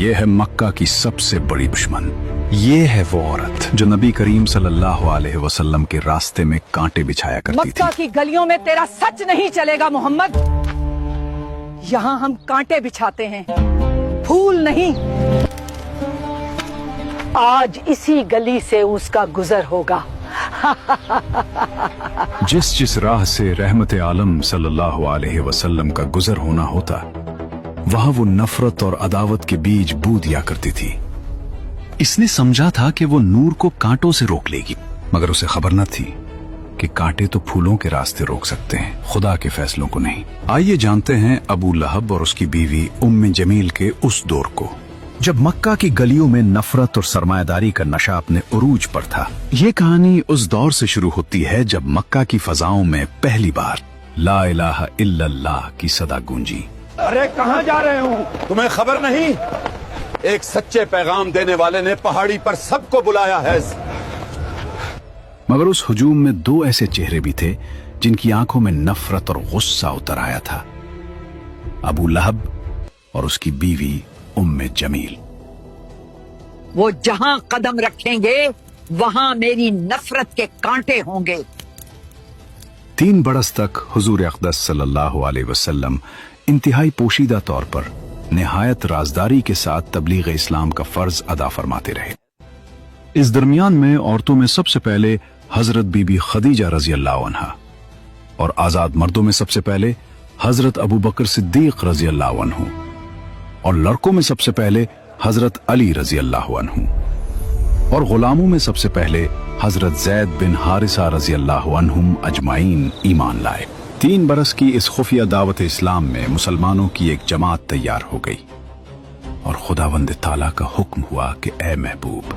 یہ ہے مکہ کی سب سے بڑی دشمن. یہ ہے وہ عورت جو نبی کریم صلی اللہ علیہ وسلم کے راستے میں کانٹے بچھایا کرتی تھی. مکہ کی گلیوں میں تیرا سچ نہیں چلے گا محمد. یہاں ہم کانٹے بچھاتے ہیں، پھول نہیں. آج اسی گلی سے اس کا گزر ہوگا. جس راہ سے رحمت عالم صلی اللہ علیہ وسلم کا گزر ہونا ہوتا، وہاں وہ نفرت اور عداوت کے بیج بو دیا کرتی تھی. اس نے سمجھا تھا کہ وہ نور کو کانٹوں سے روک لے گی، مگر اسے خبر نہ تھی کہ کانٹے تو پھولوں کے راستے روک سکتے ہیں، خدا کے فیصلوں کو نہیں. آئیے جانتے ہیں ابو لہب اور اس کی بیوی ام جمیل کے اس دور کو جب مکہ کی گلیوں میں نفرت اور سرمایہ داری کا نشہ اپنے عروج پر تھا. یہ کہانی اس دور سے شروع ہوتی ہے جب مکہ کی فضاؤں میں پہلی بار لا الہ الا اللہ کی صدا گونجی. ارے کہاں جا رہے ہوں؟ تمہیں خبر نہیں؟ ایک سچے پیغام دینے والے نے پہاڑی پر سب کو بلایا ہے. مگر اس ہجوم میں دو ایسے چہرے بھی تھے جن کی آنکھوں میں نفرت اور غصہ اتر آیا تھا: ابو لہب اور اس کی بیوی ام جمیل. وہ جہاں قدم رکھیں گے وہاں میری نفرت کے کانٹے ہوں گے. 3 برس تک حضور اقدس صلی اللہ علیہ وسلم انتہائی پوشیدہ طور پر نہایت رازداری کے ساتھ تبلیغ اسلام کا فرض ادا فرماتے رہے. اس درمیان میں عورتوں میں سب سے پہلے حضرت بی بی خدیجہ رضی اللہ عنہا، اور آزاد مردوں میں سب سے پہلے حضرت ابو بکر صدیق رضی اللہ عنہ، اور لڑکوں میں سب سے پہلے حضرت علی رضی اللہ عنہ، اور غلاموں میں سب سے پہلے حضرت زید بن حارثہ رضی اللہ عنہم اجمعین ایمان لائے. 3 برس کی اس خفیہ دعوت اسلام میں مسلمانوں کی ایک جماعت تیار ہو گئی، اور خداوند تعالیٰ کا حکم ہوا کہ اے محبوب،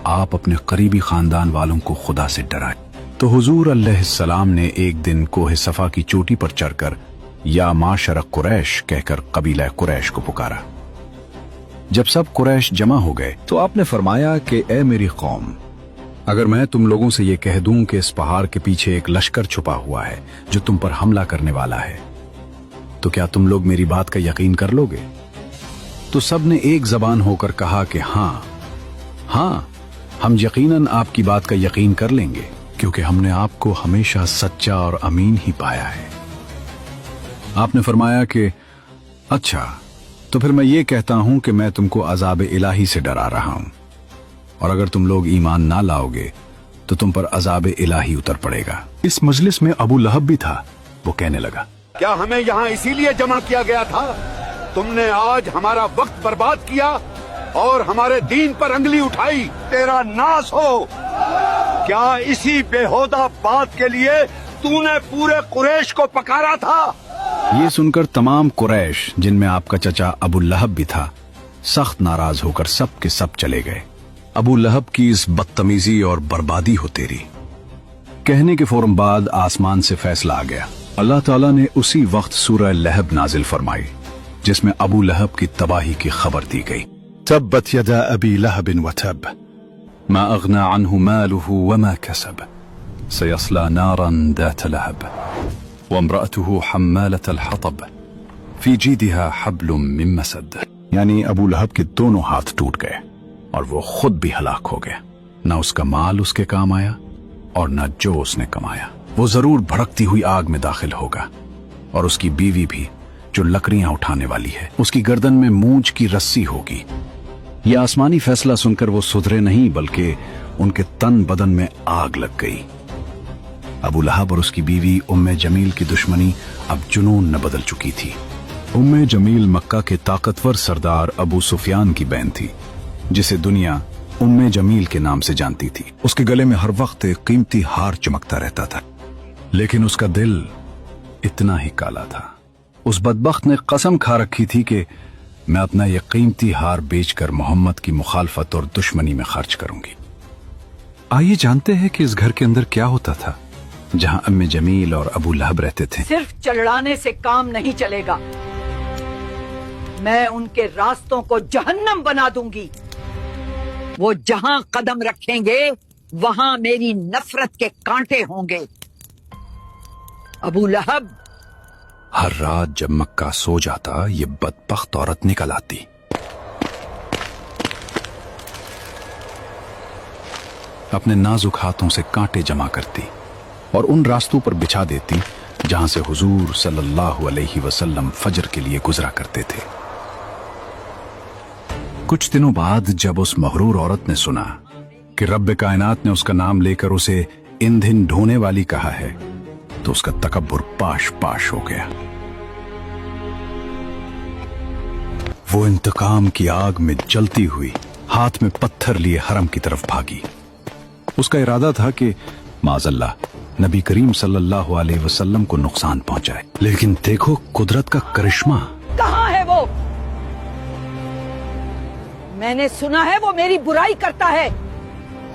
آپ اپنے قریبی خاندان والوں کو خدا سے ڈرائیں. تو حضور علیہ السلام نے ایک دن کوہ صفا کی چوٹی پر چڑھ کر یا معاشر قریش کہہ کر قبیلہ قریش کو پکارا. جب سب قریش جمع ہو گئے تو آپ نے فرمایا کہ اے میری قوم، اگر میں تم لوگوں سے یہ کہہ دوں کہ اس پہاڑ کے پیچھے ایک لشکر چھپا ہوا ہے جو تم پر حملہ کرنے والا ہے، تو کیا تم لوگ میری بات کا یقین کر لو گے؟ تو سب نے ایک زبان ہو کر کہا کہ ہاں ہاں، ہم یقیناً آپ کی بات کا یقین کر لیں گے، کیونکہ ہم نے آپ کو ہمیشہ سچا اور امین ہی پایا ہے. آپ نے فرمایا کہ اچھا، تو پھر میں یہ کہتا ہوں کہ میں تم کو عذاب الہی سے ڈرا رہا ہوں، اور اگر تم لوگ ایمان نہ لاؤ گے تو تم پر عذاب الہی اتر پڑے گا. اس مجلس میں ابو لہب بھی تھا. وہ کہنے لگا، کیا ہمیں یہاں اسی لیے جمع کیا گیا تھا؟ تم نے آج ہمارا وقت برباد کیا اور ہمارے دین پر انگلی اٹھائی. تیرا ناس ہو! کیا اسی بےہودہ بات کے لیے تو نے پورے قریش کو پکارا تھا؟ یہ سن کر تمام قریش، جن میں آپ کا چچا ابو لہب بھی تھا، سخت ناراض ہو کر سب کے سب چلے گئے. ابو لہب کی اس بدتمیزی اور بربادی ہو تیری کہنے کے فوراً بعد آسمان سے فیصلہ آ گیا. اللہ تعالیٰ نے اسی وقت سورہ لہب نازل فرمائی، جس میں ابو لہب کی تباہی کی خبر دی گئی. تبت یدا ابی لہب وتب ما اغنى عنه ماله وما كسب سيصلى نارا ذات لهب وامرأته حمالة الحطب في جيدها حبل من مسد. یعنی ابو لہب کے دونوں ہاتھ ٹوٹ گئے اور وہ خود بھی ہلاک ہو گیا. نہ اس کا مال اس کے کام آیا اور نہ جو اس نے کمایا. وہ ضرور بھڑکتی ہوئی آگ میں داخل ہوگا، اور اس کی بیوی بھی جو لکڑیاں اٹھانے والی ہے، اس کی گردن میں مونچھ کی رسی ہوگی. یہ آسمانی فیصلہ سن کر وہ سدھرے نہیں، بلکہ ان کے تن بدن میں آگ لگ گئی. ابو لہب اور اس کی بیوی ام جمیل کی دشمنی اب جنون نہ بدل چکی تھی. ام جمیل مکہ کے طاقتور سردار ابو سفیان کی بہن تھی، جسے دنیا ام جمیل کے نام سے جانتی تھی. اس کے گلے میں ہر وقت ایک قیمتی ہار چمکتا رہتا تھا، لیکن اس کا دل اتنا ہی کالا تھا. اس بدبخت نے قسم کھا رکھی تھی کہ میں اپنا یہ قیمتی ہار بیچ کر محمد کی مخالفت اور دشمنی میں خرچ کروں گی. آئیے جانتے ہیں کہ اس گھر کے اندر کیا ہوتا تھا جہاں ام جمیل اور ابو لہب رہتے تھے. صرف چڑھانے سے کام نہیں چلے گا، میں ان کے راستوں کو جہنم بنا دوں گی. وہ جہاں قدم رکھیں گے وہاں میری نفرت کے کانٹے ہوں گے. ابو لہب ہر رات جب مکہ سو جاتا، یہ بدبخت عورت نکل آتی अपने नाजुक हाथों से कांटे जमा करती और उन रास्तों पर बिछा देती जहां से हुजूर सल्लल्लाहु अलैहि वसल्लम फजर के लिए गुजरा करते थे। कुछ दिनों बाद जब उस मगरूर औरत ने सुना कि रब्बे कायनात ने उसका नाम लेकर उसे ईंधन ढोने वाली कहा है, तो उसका तकब्बुर पाश पाश हो गया। वो इंतकाम की आग में जलती हुई हाथ में पत्थर लिए हरम की तरफ भागी। उसका इरादा था कि माज़अल्लाह नबी करीम सल्लल्लाहु अलैहि वसल्लम को नुकसान पहुंचाए, लेकिन देखो कुदरत का करिश्मा। कहाँ है वो? मैंने सुना है वो मेरी बुराई करता है।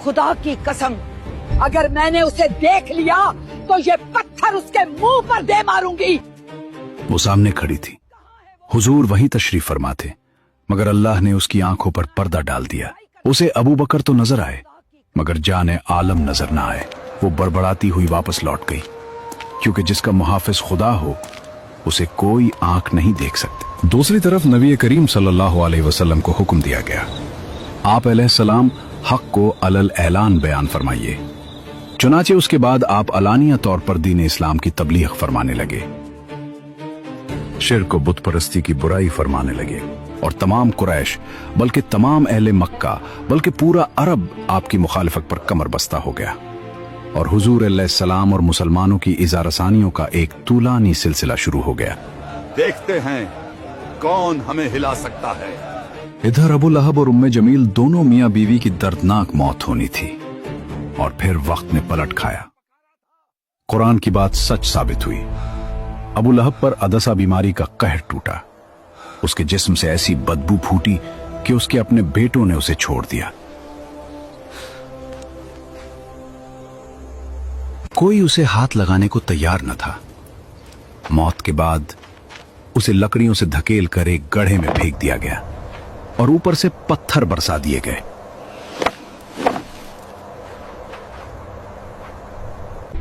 खुदा की कसम, अगर मैंने उसे देख लिया तो ये पत्थर उसके मुंह पर दे मारूंगी। वो सामने खड़ी थी, हुजूर वहीं तशरीफ फरमा थे, मगर अल्लाह ने उसकी आंखों पर पर्दा डाल दिया। उसे अबू बकर तो नजर आए, मगर जाने आलम नजर ना आए। वो बड़बड़ाती हुई वापस लौट गई, क्योंकि जिसका मुहाफिज खुदा हो उसे कोई आंख नहीं देख सकती। दूसरी तरफ नबी करीम सल्लल्लाहु अलैहि वसल्लम को हुक्म दिया गया, आप अलैहिस्सलाम हक को अलल ऐलान बयान फरमाइए। चुनाचे उसके बाद आप अलानिया तौर पर दीन इस्लाम की तबलीग फरमाने लगे, शिर्क व बुत परस्ती की बुराई फरमाने लगे, और तमाम कुरैश बल्कि तमाम अहले मक्का बल्कि पूरा अरब आपकी मुखालिफत पर कमर बस्ता हो गया, और हुजूर अलैहिस्सलाम और मुसलमानों की इज़ारसानियों का एक तूलानी सिलसिला शुरू हो गया। देखते हैं कौन हमें हिला सकता है। इधर अबू लहब और उम्मे जमील दोनों मियां बीवी की दर्दनाक मौत होनी थी, और फिर वक्त ने पलट खाया। कुरान की बात सच साबित हुई। अबू लहब पर अदसा बीमारी का कहर टूटा। उसके जिस्म से ऐसी बदबू फूटी कि उसके अपने बेटों ने उसे छोड़ दिया। कोई उसे हाथ लगाने को तैयार न था। मौत के बाद उसे लकड़ियों से धकेल कर एक गड्ढे में फेंक दिया गया और ऊपर से पत्थर बरसा दिए गए।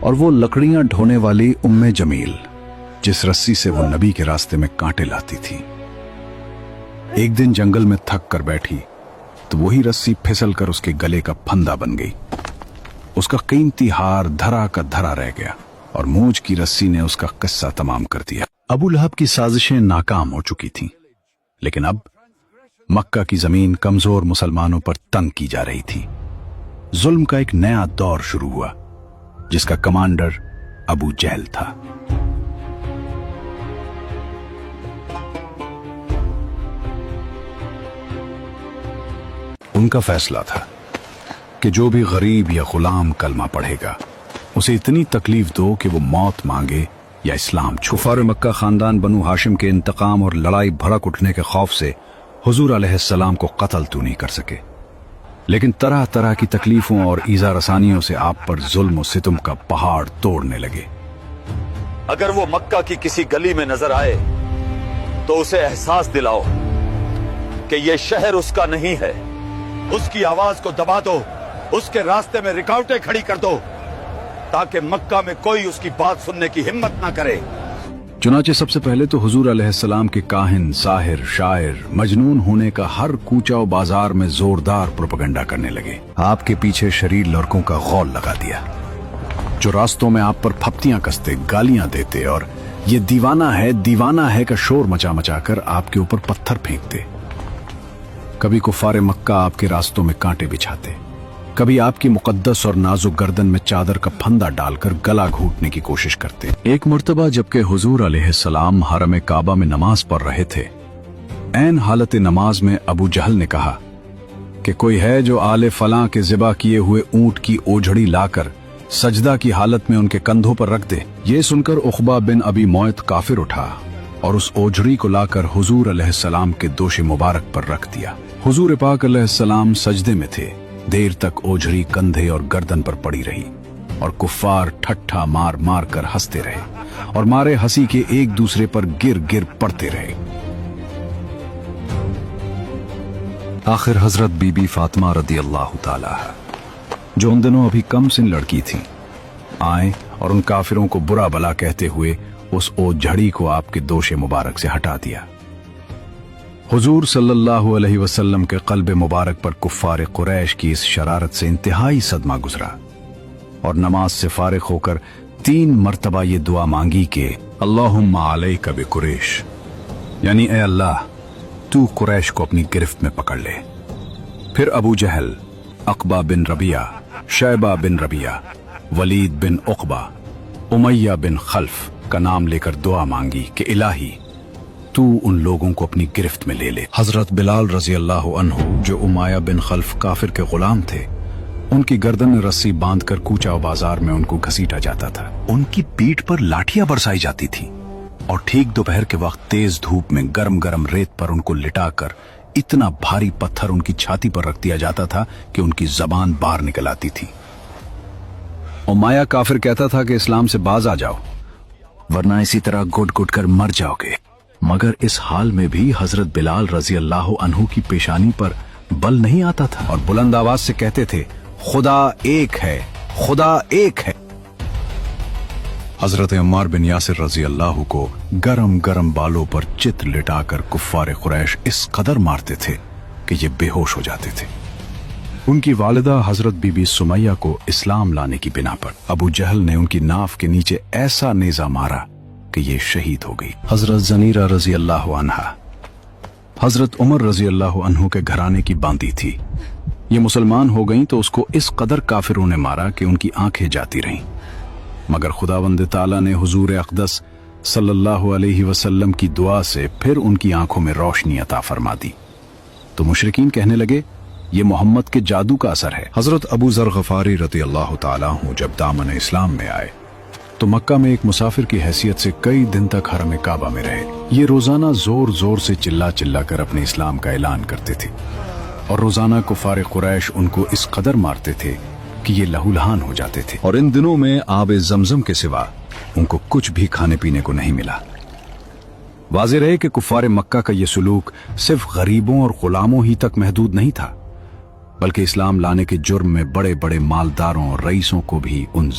और वो लकड़ियां ढोने वाली उम्मे जमील, जिस रस्सी से वो नबी के रास्ते में कांटे लाती थी, एक दिन जंगल में थक कर बैठी तो वही रस्सी फिसल कर उसके गले का फंदा बन गई। उसका कीमती हार धरा का धरा रह गया और मूंछ की रस्सी ने उसका किस्सा तमाम कर दिया। अबू लहब की साजिशें नाकाम हो चुकी थीं, लेकिन अब मक्का की जमीन कमजोर मुसलमानों पर तंग की जा रही थी। जुल्म का एक नया दौर शुरू हुआ, जिसका कमांडर अबू जहल था। उनका फैसला था कि जो भी गरीब या गुलाम कलमा पढ़ेगा उसे इतनी तकलीफ दो कि वो मौत मांगे या इस्लाम छोड़े। कुफार मक्का खानदान बनु हाशिम के इंतकाम और लड़ाई भड़क उठने के खौफ से हुजूर अलैहिस्सलाम को कत्ल तो नहीं कर सके, लेकिन तरह तरह की तकलीफों और ईजा रसानियों से आप पर जुल्म और सितम का पहाड़ तोड़ने लगे। अगर वो मक्का की किसी गली में नजर आए तो उसे एहसास दिलाओ कि ये शहर उसका नहीं है। उसकी आवाज को दबा दो, उसके रास्ते में रुकावटें खड़ी कर दो, ताकि मक्का में कोई उसकी बात सुनने की हिम्मत ना करे। चुनाचे सबसे पहले तो हुजूर अलैहिस्सलाम के काहिन, साहिर, शायर, मजनून होने का हर कूचा और बाजार में जोरदार प्रोपेगेंडा करने लगे। आपके पीछे शरीर लड़कों का गौल लगा दिया, जो रास्तों में आप पर फप्तियां कसते, गालियां देते और ये दीवाना है का शोर मचा मचा कर आपके ऊपर पत्थर फेंकते। कभी कुफारे मक्का आपके रास्तों में कांटे बिछाते, कभी आपकी मुकद्दस और नाजुक गर्दन में चादर का फंदा डालकर गला घोटने की कोशिश करते। एक मर्तबा जबकि हुजूर अलैहिस्सलाम हरम काबा में नमाज पढ़ रहे थे, ऐन हालत नमाज में अबू जहल ने कहा कि कोई है जो आले फलां के ज़िबा किए हुए ऊंट की ओझड़ी लाकर सजदा की हालत में उनके कंधों पर रख दे। ये सुनकर उखबा बिन अबी मुअयत काफिर उठा और उस ओझड़ी को लाकर हुजूर अलैहिस्सलाम के दोशे मुबारक पर रख दिया। हुजूर पाक अलैहिस्सलाम सजदे में थे। देर तक ओझड़ी कंधे और गर्दन पर पड़ी रही और कुफ्फार ठट्ठा मार मार कर हंसते रहे और मारे हंसी के एक दूसरे पर गिर गिर पड़ते रहे। आखिर हजरत बीबी फातिमा रदियल्लाहु ताला, जो उन दिनों अभी कम सिन लड़की थी, आए और उन काफिरों को बुरा भला कहते हुए उस ओझड़ी को आपके दोशे मुबारक से हटा दिया। हुजूर सल्लल्लाहु अलैहि वसल्लम के क़ल्ब मुबारक पर कुफ़ार कुरैश की इस शरारत से इंतहाई सदमा गुजरा और नमाज से फारिग होकर 3 मरतबा ये दुआ मांगी कि अल्लाहुम्मा अलैका बिकुरैश, यानी ए अल्लाह तू कुरैश को अपनी गिरफ्त में पकड़ ले। फिर अबू जहल, अक़बा बिन रबिया, शैबा बिन रबिया, वलीद बिन उक़बा, उमैया बिन खल्फ का नाम लेकर दुआ मांगी कि इलाही तू उन लोगों को अपनी गिरफ्त में ले ले। हजरत बिलाल रजी अल्लाह अन्हु, जो उमैया बिन खल्फ काफिर के गुलाम थे, उनकी गर्दन में रस्सी बांधकर कूचा बाजार में उनको घसीटा जाता था। उनकी पीठ पर लाठियां बरसाई जाती थी और ठीक दोपहर के वक्त तेज धूप में गरम गरम रेत पर उनको लिटाकर इतना भारी पत्थर उनकी छाती पर रख दिया जाता था कि उनकी जबान बाहर निकल आती थी। उमैया काफिर कहता था कि इस्लाम से बाज आ जाओ, वरना इसी तरह घुट घुट कर मर जाओगे। मगर इस हाल में भी हजरत बिलाल रजी अल्लाह अन्हु की पेशानी पर बल नहीं आता था और बुलंद आवाज से कहते थे, खुदा एक है, खुदा एक है। हजरत उम्मार बिन यासिर रजी अल्लाह को गरम गरम बालों पर चित लिटाकर कुफ्फार कुरैश इस कदर मारते थे कि ये बेहोश हो जाते थे। उनकी वालिदा हजरत बीबी सुमैया को इस्लाम लाने की बिना पर अबू जहल ने उनकी नाफ के नीचे ऐसा नेजा मारा कि ये शहीद हो गई। हजरत जनीरा रजी अल्लाह अन्हा हजरत उमर रजी अल्लाह अन्हु के घराने की बांदी थी। ये मुसलमान हो गईं तो उसको इस कदर काफिरों ने मारा कि उनकी आंखें जाती रहीं। मगर खुदावंद ताला ने हुजूर अक़दस सल्लल्लाहु अलैहि वसल्लम की दुआ से फिर उनकी आंखों में रोशनी अता फरमा दी। तो मुशरिकीन कहने लगे, ये मोहम्मद के जादू का असर है। हजरत अबू ज़र गफारी रज़ी अल्लाह ताला अन्हु जब दामन इस्लाम में आए तो मक्का में एक मुसाफिर की हैसियत से कई दिन तक हरम काबा में रहे। ये रोजाना जोर जोर से चिल्ला चिल्ला कर अपने इस्लाम का ऐलान करते थे और रोजाना कुफार कुरैश उनको इस कदर मारते थे कि ये लहूलहान हो जाते थे और इन दिनों में आब जमजम के सिवा उनको कुछ भी खाने पीने को नहीं मिला। वाज़ेह रहे कि कुफार मक्का का ये सुलूक सिर्फ गरीबों और गुलामों ही तक महदूद नहीं था, बल्कि इस्लाम लाने के जुर्म में बड़े बड़े मालदारों और रईसों को भी उन